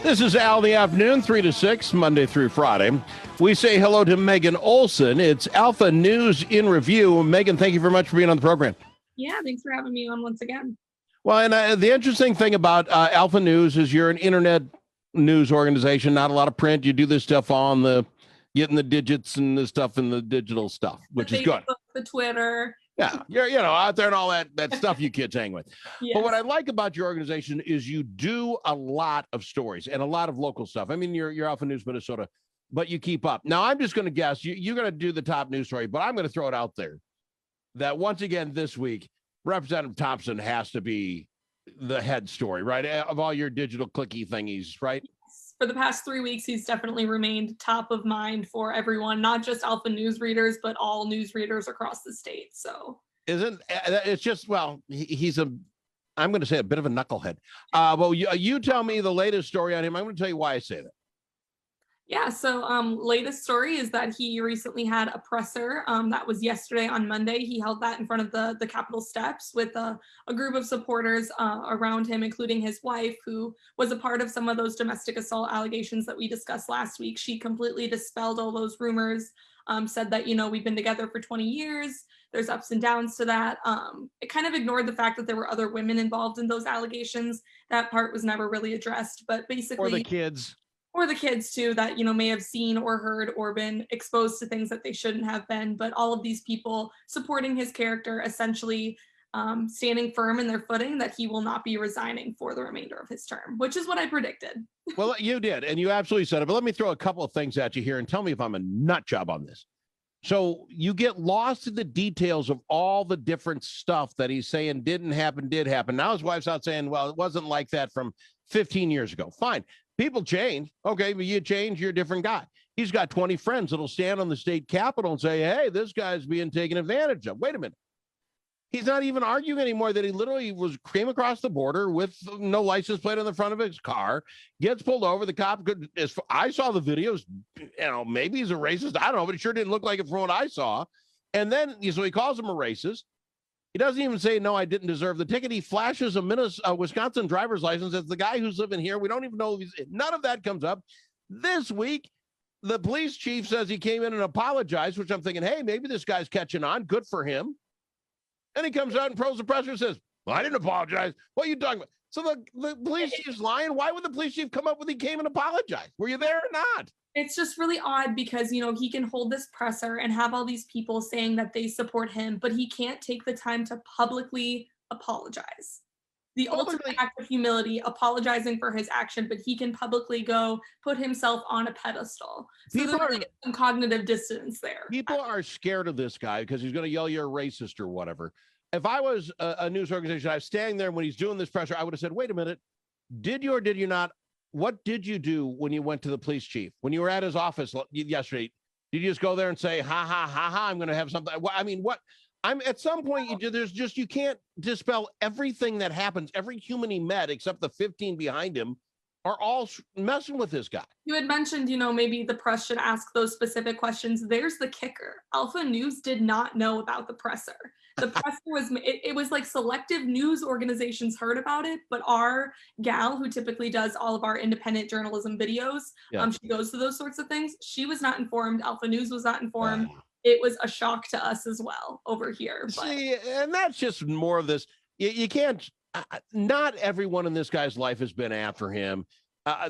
This is Al in the afternoon, 3 to 6, Monday through Friday. We say hello to Megan Olson. It's Alpha News in Review. Megan, thank you very much for being on the program. Yeah, thanks for having me on once again. Well, and the interesting thing about Alpha News is you're an internet news organization, not a lot of print. You do this stuff on getting the digits and the stuff and the digital stuff, which is good. The Twitter. Yeah, you're out there and all that stuff you kids hang with. Yes. But what I like about your organization is you do a lot of stories and a lot of local stuff. I mean, you're Alpha News Minnesota, but you keep up. Now, I'm just going to guess you're going to do the top news story, but I'm going to throw it out there that once again this week, Representative Thompson has to be the head story, right? Of all your digital clicky thingies, right? For the past 3 weeks, he's definitely remained top of mind for everyone, not just Alpha News readers, but all news readers across the state. So it's just, well, he's I'm going to say a bit of a knucklehead. Well, you tell me the latest story on him. I'm going to tell you why I say that. Yeah, so latest story is that he recently had a presser that was yesterday on Monday. He held that in front of the Capitol steps with a group of supporters around him, including his wife, who was a part of some of those domestic assault allegations that we discussed last week. She completely dispelled all those rumors, said that, we've been together for 20 years. There's ups and downs to that. It kind of ignored the fact that there were other women involved in those allegations. That part was never really addressed, but basically— Or the kids. Or the kids too, that, may have seen or heard or been exposed to things that they shouldn't have been. But all of these people supporting his character, essentially standing firm in their footing that he will not be resigning for the remainder of his term, which is what I predicted. Well, you did, and you absolutely said it. But let me throw a couple of things at you here and tell me if I'm a nut job on this. So you get lost in the details of all the different stuff that he's saying didn't happen, did happen. Now his wife's out saying, well, it wasn't like that from 15 years ago. Fine. People change. Okay, but you change, you're a different guy. He's got 20 friends that'll stand on the state capitol and say, hey, this guy's being taken advantage of. Wait a minute. He's not even arguing anymore that he literally came across the border with no license plate on the front of his car, gets pulled over. The cop I saw the videos, maybe he's a racist. I don't know, but it sure didn't look like it from what I saw. And then, so he calls him a racist. He doesn't even say, no, I didn't deserve the ticket. He flashes a Wisconsin driver's license as the guy who's living here. We don't even know if none of that comes up. This week, the police chief says he came in and apologized, which I'm thinking, hey, maybe this guy's catching on. Good for him. And he comes out and pros the presser and says, well, I didn't apologize. What are you talking about? So the police chief's lying. Why would the police chief come up with he came and apologized? Were you there or not? It's just really odd because, he can hold this presser and have all these people saying that they support him, but he can't take the time to publicly apologize. The ultimate act of humility, apologizing for his action, but he can publicly go put himself on a pedestal. So there's really some cognitive dissonance there. People are scared of this guy because he's going to yell you're a racist or whatever. If I was a news organization, I was standing there when he's doing this presser, I would have said, wait a minute, did you or did you not? What did you do when you went to the police chief? When you were at his office yesterday, did you just go there and say, ha, ha, ha, ha, I'm going to have something? I mean, what? At some point, you can't dispel everything that happens. Every human he met, except the 15 behind him, are all messing with this guy. You had mentioned, maybe the press should ask those specific questions. There's the kicker. Alpha News did not know about the presser. The presser it was like selective news organizations heard about it, but our gal who typically does all of our independent journalism videos, she goes to those sorts of things. She was not informed. Alpha News was not informed. It was a shock to us as well over here. But. See, and that's just more of this. You can't, not everyone in this guy's life has been after him.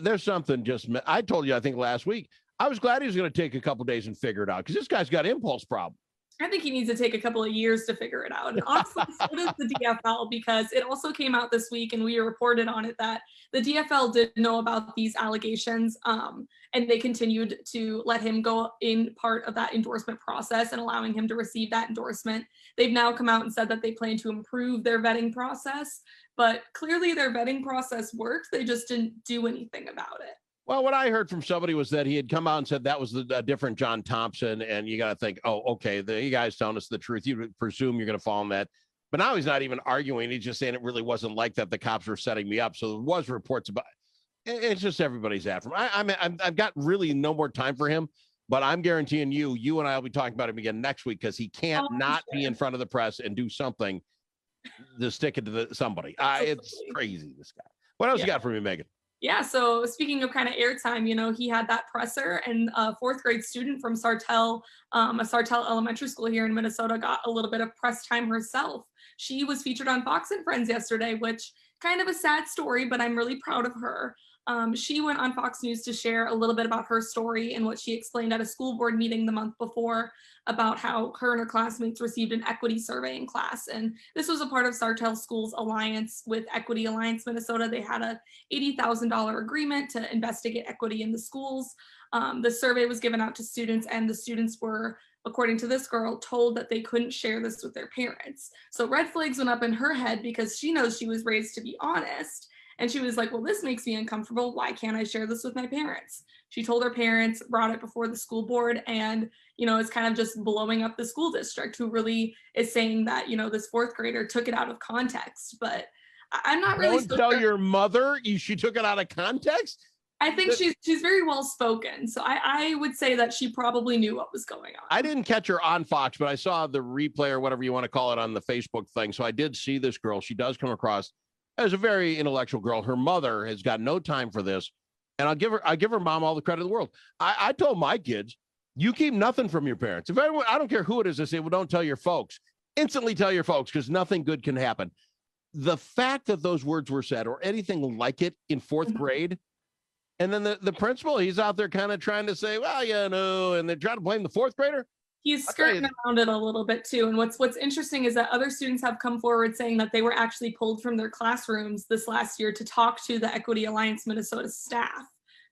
There's something I told you, I think last week, I was glad he was going to take a couple of days and figure it out because this guy's got impulse problems. I think he needs to take a couple of years to figure it out. And honestly, so does the DFL, because it also came out this week and we reported on it that the DFL did know about these allegations and they continued to let him go in part of that endorsement process and allowing him to receive that endorsement. They've now come out and said that they plan to improve their vetting process, but clearly their vetting process worked. They just didn't do anything about it. Well, what I heard from somebody was that he had come out and said that was a different John Thompson. And you got to think, oh, okay, you guys telling us the truth. You would presume you're going to fall in that. But now he's not even arguing. He's just saying it really wasn't like that. The cops were setting me up. So there was reports about it. It's just everybody's after him. I've got really no more time for him. But I'm guaranteeing you and I will be talking about him again next week because he can't be in front of the press and do something to stick it to somebody. It's crazy, this guy. What else you got for me, Megan? Yeah, so speaking of kind of airtime, he had that presser, and a fourth grade student from Sartell, a Sartell elementary school here in Minnesota, got a little bit of press time herself. She was featured on Fox and Friends yesterday, which kind of a sad story, but I'm really proud of her. She went on Fox News to share a little bit about her story and what she explained at a school board meeting the month before about how her and her classmates received an equity survey in class. And this was a part of Sartell Schools Alliance with Equity Alliance Minnesota. They had a $80,000 agreement to investigate equity in the schools. The survey was given out to students, and the students were, according to this girl, told that they couldn't share this with their parents. So red flags went up in her head because she knows she was raised to be honest. And she was like, well, this makes me uncomfortable. Why can't I share this with my parents? She told her parents, brought it before the school board, and, it's kind of just blowing up the school district, who really is saying that, this fourth grader took it out of context. But I'm not really. Don't tell your mother she took it out of context. I think she's very well spoken, so I would say that she probably knew what was going on. I didn't catch her on Fox, but I saw the replay or whatever you want to call it on the Facebook thing. So I did see this girl. She does come across as a very intellectual girl. Her mother has got no time for this, and I give her mom all the credit in the world. I told my kids, you keep nothing from your parents. If anyone, I don't care who it is, I say, well, don't tell your folks. Instantly tell your folks, because nothing good can happen. The fact that those words were said or anything like it in fourth grade, and then the principal, he's out there kind of trying to say, well, and they're trying to blame the fourth grader. He's skirting around it a little bit too. And what's interesting is that other students have come forward saying that they were actually pulled from their classrooms this last year to talk to the Equity Alliance Minnesota staff.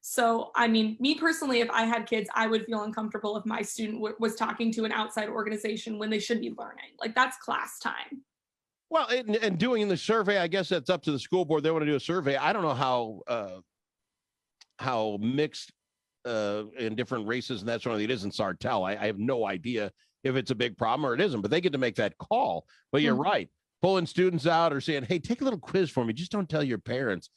So, I mean, me personally, if I had kids, I would feel uncomfortable if my student was talking to an outside organization when they should be learning. Like, that's class time. Well, and doing the survey, I guess that's up to the school board. They want to do a survey. I don't know how mixed in different races and that sort of thing it is in Sartell. I have no idea if it's a big problem or it isn't, but they get to make that call. But you're right. Pulling students out or saying, hey, take a little quiz for me. Just don't tell your parents.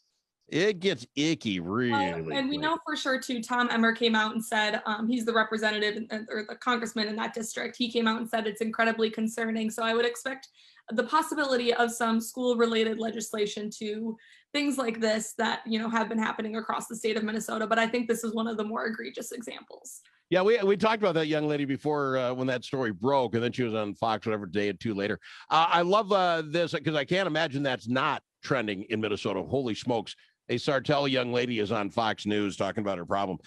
It gets icky really. And we know for sure too, Tom Emmer came out and said, he's the representative or the congressman in that district. He came out and said it's incredibly concerning. So I would expect the possibility of some school related legislation to things like this that, have been happening across the state of Minnesota. But I think this is one of the more egregious examples. Yeah, we talked about that young lady before when that story broke, and then she was on Fox, whatever, day or two later. I love this because I can't imagine that's not trending in Minnesota. Holy smokes. A Sartell young lady is on Fox News talking about her problem.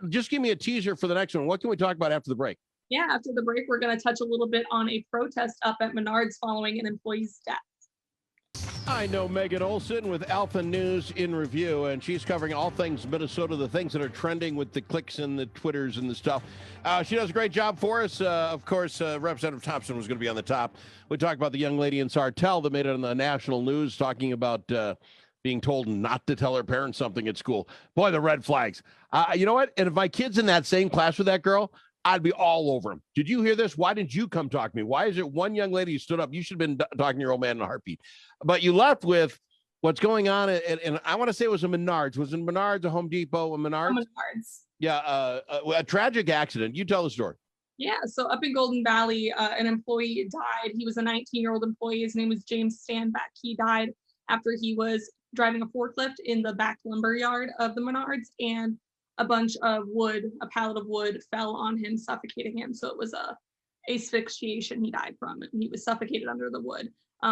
Just give me a teaser for the next one. What can we talk about after the break? Yeah, after the break, we're going to touch a little bit on a protest up at Menards following an employee's death. I know Megan Olson with Alpha News in Review, and she's covering all things Minnesota, the things that are trending with the clicks and the Twitters and the stuff. She does a great job for us. Of course, Representative Thompson was going to be on the top. We talked about the young lady in Sartell that made it on the national news talking about being told not to tell her parents something at school. Boy, the red flags. You know what? And if my kid's in that same class with that girl, I'd be all over him. Did you hear this? Why didn't you come talk to me? Why is it one young lady who stood up? You should have been talking to your old man in a heartbeat. But you left with what's going on. And I want to say it was a Menards. Was it Menards, a Home Depot, a Menards? Menards. Yeah, a tragic accident. You tell the story. Yeah, so up in Golden Valley, an employee died. He was a 19-year-old employee. His name was James Stanback. He died after he was driving a forklift in the back lumber yard of the Menards, and a bunch of wood, a pallet of wood fell on him, suffocating him. So it was a asphyxiation he died from, and he was suffocated under the wood.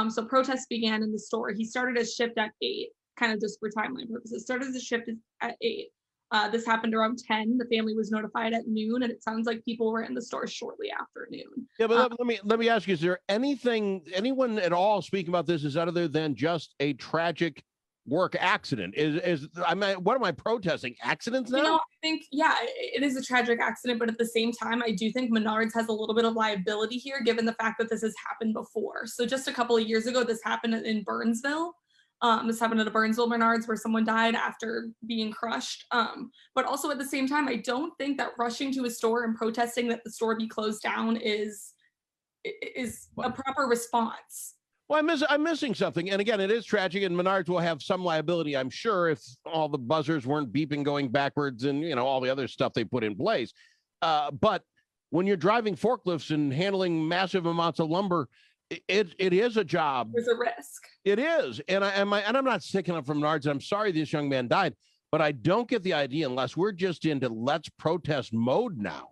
So protests began in the store. He started his shift at 8, kind of just for timeline purposes. Started his shift at 8. This happened around 10. The family was notified at noon, and it sounds like people were in the store shortly after noon. Yeah, but let me ask you: is there anyone at all speaking about this is other than just a tragic work accident? What am I protesting? Accidents now? I think, yeah, it is a tragic accident, but at the same time, I do think Menards has a little bit of liability here, given the fact that this has happened before. So just a couple of years ago, this happened in Burnsville. This happened at a Burnsville Menards where someone died after being crushed. But also at the same time, I don't think that rushing to a store and protesting that the store be closed down is a proper response. Well, I'm missing something. And again, it is tragic, and Menards will have some liability, I'm sure, if all the buzzers weren't beeping going backwards and, all the other stuff they put in place. But when you're driving forklifts and handling massive amounts of lumber, It is a job. There's a risk. It is. And I'm not sticking up from Nards. I'm sorry this young man died, but I don't get the idea unless we're just into let's protest mode now.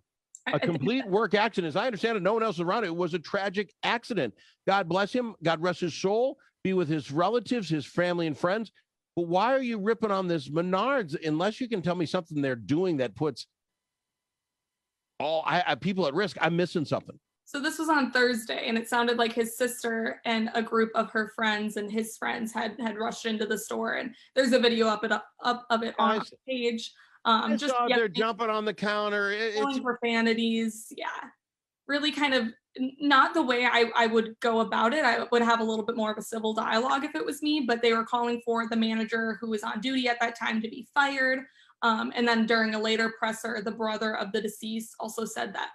A complete work accident. As I understand it, no one else around it. It was a tragic accident. God bless him. God rest his soul. Be with his relatives, his family, and friends. But why are you ripping on this Menards unless you can tell me something they're doing that puts all people at risk? I'm missing something. So this was on Thursday, and it sounded like his sister and a group of her friends and his friends had rushed into the store. And there's a video of it on the page. Just they're jumping on the counter, it's profanities. Yeah, really kind of not the way I would go about it. I would have a little bit more of a civil dialogue if it was me, but they were calling for the manager who was on duty at that time to be fired. And then during a later presser, the brother of the deceased also said that,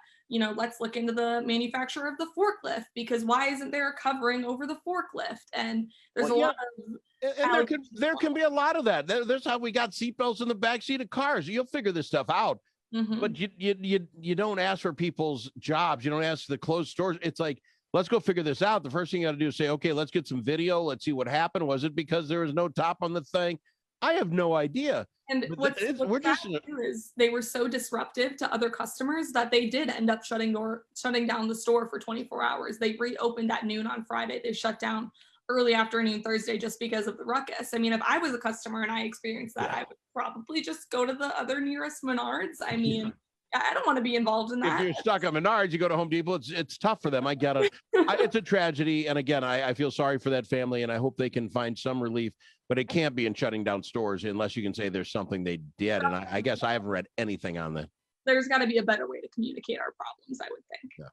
let's look into the manufacturer of the forklift, because why isn't there a covering over the forklift? And there's a lot of... And there can be a lot of that. There's how we got seatbelts in the backseat of cars. You'll figure this stuff out. Mm-hmm. But you don't ask for people's jobs. You don't ask the closed stores. It's like, let's go figure this out. The first thing you got to do is say, okay, let's get some video. Let's see what happened. Was it because there was no top on the thing? I have no idea. And what's is they were so disruptive to other customers that they did end up shutting down the store for 24 hours. They reopened at noon on Friday. They shut down early afternoon Thursday just because of the ruckus. I mean, if I was a customer and I experienced that, I would probably just go to the other nearest Menards. I mean, I don't want to be involved in that. If you're stuck at Menards, you go to Home Depot. It's tough for them. I get it. It's a tragedy. And again, I feel sorry for that family, and I hope they can find some relief. But it can't be in shutting down stores unless you can say there's something they did. And I guess I haven't read anything on that. There's got to be a better way to communicate our problems, I would think. Yeah.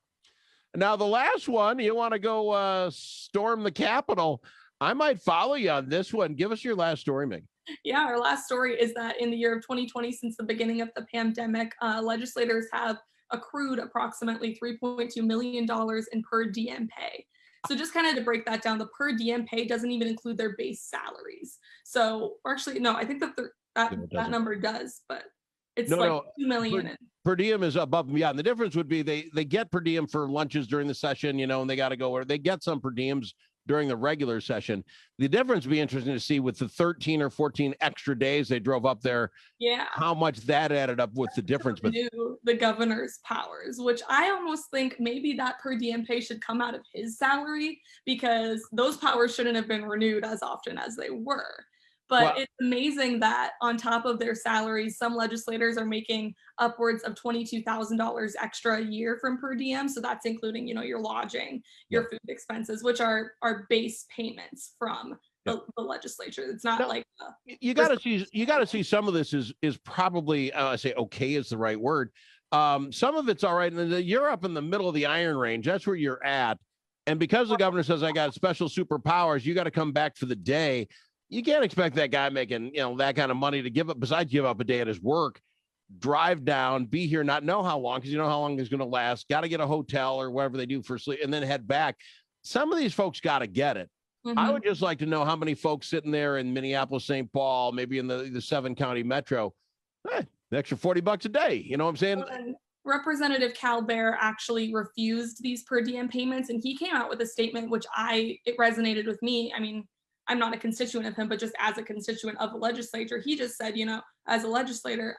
Now, the last one, you want to go storm the Capitol. I might follow you on this one. Give us your last story, Meg. Yeah, our last story is that in the year of 2020, since the beginning of the pandemic, legislators have accrued approximately $3.2 million in per diem pay. So just kind of to break that down, the per diem pay doesn't even include their base salaries. So actually, no, I think that number does, but it's $2 million. Per diem is above and beyond. The difference would be they get per diem for lunches during the session, and they got to go, or they get some per diems during the regular session. The difference would be interesting to see with the 13 or 14 extra days they drove up there. Yeah. How much that added up with the difference. But the governor's powers, which I almost think maybe that per diem pay should come out of his salary, because those powers shouldn't have been renewed as often as they were. But it's amazing that on top of their salaries, some legislators are making upwards of $22,000 extra a year from per diem. So that's including, your lodging, your food expenses, which are base payments from the legislature. It's not like you got to see some of this is probably I say okay is the right word. Some of it's all right, and then you're up in the middle of the Iron Range. That's where you're at, and because the governor says I got special superpowers, you got to come back for the day. You can't expect that guy making, that kind of money to give up a day at his work, drive down, be here, not know how long, because you know how long it's going to last, got to get a hotel or whatever they do for sleep, and then head back. Some of these folks got to get it. Mm-hmm. I would just like to know how many folks sitting there in Minneapolis, St. Paul, maybe in the 7-county metro, the extra $40 a day. You know what I'm saying? Well, Representative Cal Bear actually refused these per diem payments, and he came out with a statement, which it resonated with me. I mean, I'm not a constituent of him, but just as a constituent of the legislature, he just said, as a legislator,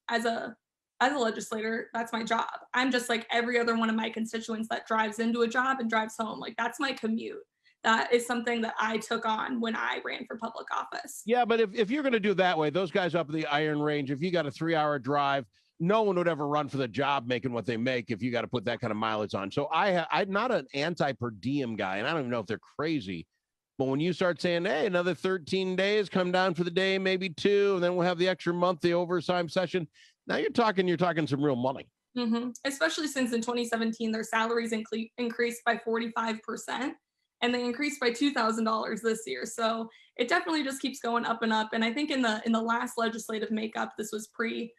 as a legislator, that's my job. I'm just like every other one of my constituents that drives into a job and drives home. Like, that's my commute. That is something that I took on when I ran for public office. Yeah, but if you're going to do that way, those guys up in the Iron Range, if you got a 3-hour drive, no one would ever run for the job making what they make if you got to put that kind of mileage on. So I'm not an anti-per diem guy, and I don't even know if they're crazy. But when you start saying, hey, another 13 days, come down for the day, maybe 2, and then we'll have the extra month, the overtime session. Now you're talking some real money. Mm-hmm. Especially since in 2017, their salaries increased by 45%, and they increased by $2,000 this year. So it definitely just keeps going up and up. And I think in the last legislative makeup, this was pre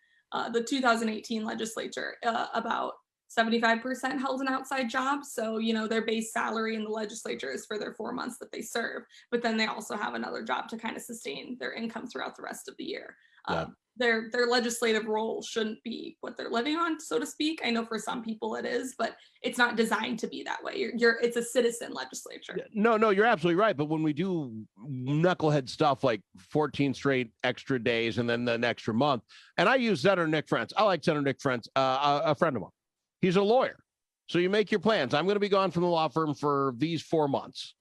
the 2018 legislature, about 75% held an outside job. So, their base salary in the legislature is for their 4 months that they serve, but then they also have another job to kind of sustain their income throughout the rest of the year. their legislative role shouldn't be what they're living on, so to speak. I know for some people it is, but it's not designed to be that way. It's a citizen legislature. No, you're absolutely right. But when we do knucklehead stuff like 14 straight extra days and then an extra month, and I use Senator Nick Frentz. I like Senator Nick Frentz, a friend of mine. He's a lawyer. So you make your plans. I'm going to be gone from the law firm for these 4 months.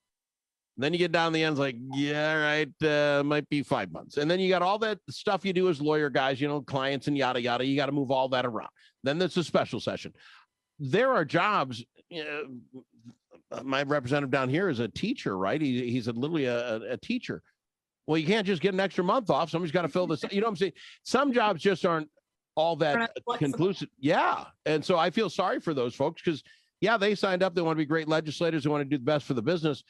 Then you get down the end, like, yeah, right, might be 5 months. And then you got all that stuff you do as lawyer guys, clients and yada, yada. You got to move all that around. Then there's a special session. There are jobs. My representative down here is a teacher, right? He's literally a teacher. Well, you can't just get an extra month off. Somebody's got to fill this. You know what I'm saying? Some jobs just aren't all that conclusive. Yeah. And so I feel sorry for those folks because, yeah, they signed up. They want to be great legislators. They want to do the best for the business.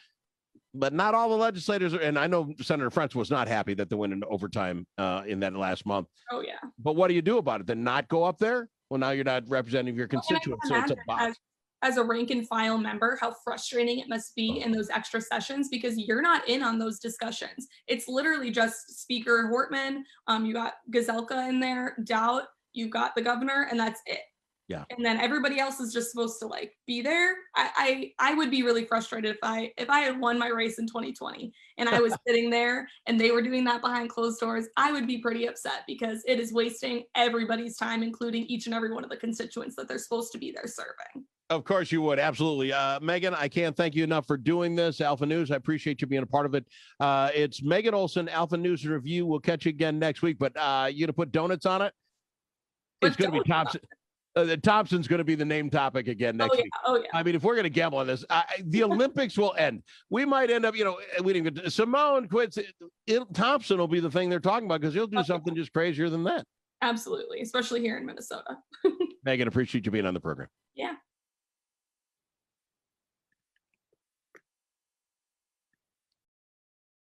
But not all the legislators, and I know Senator Frentz was not happy that they went into overtime in that last month. Oh, yeah. But what do you do about it? Then not go up there? Well, now you're not representing your constituents, so it's a box. As a rank and file member, how frustrating it must be in those extra sessions because you're not in on those discussions. It's literally just Speaker Hortman, you got Gazelka in there, Dowd, you've got the governor, and that's it. Yeah. And then everybody else is just supposed to be there. I would be really frustrated if I had won my race in 2020 and I was sitting there and they were doing that behind closed doors. I would be pretty upset because it is wasting everybody's time, including each and every one of the constituents that they're supposed to be there serving. Of course you would. Absolutely. Megan, I can't thank you enough for doing this. Alpha News, I appreciate you being a part of it. It's Megan Olson, Alpha News and Review. We'll catch you again next week, but you going to put donuts on it? It's going to be Thompson. Thompson's going to be the name topic again next week. Oh, yeah. I mean, if we're going to gamble on this, the Olympics will end. We might end up, we didn't get Simone quits. Thompson will be the thing they're talking about because he'll do something just crazier than that. Absolutely, especially here in Minnesota. Megan, appreciate you being on the program. Yeah.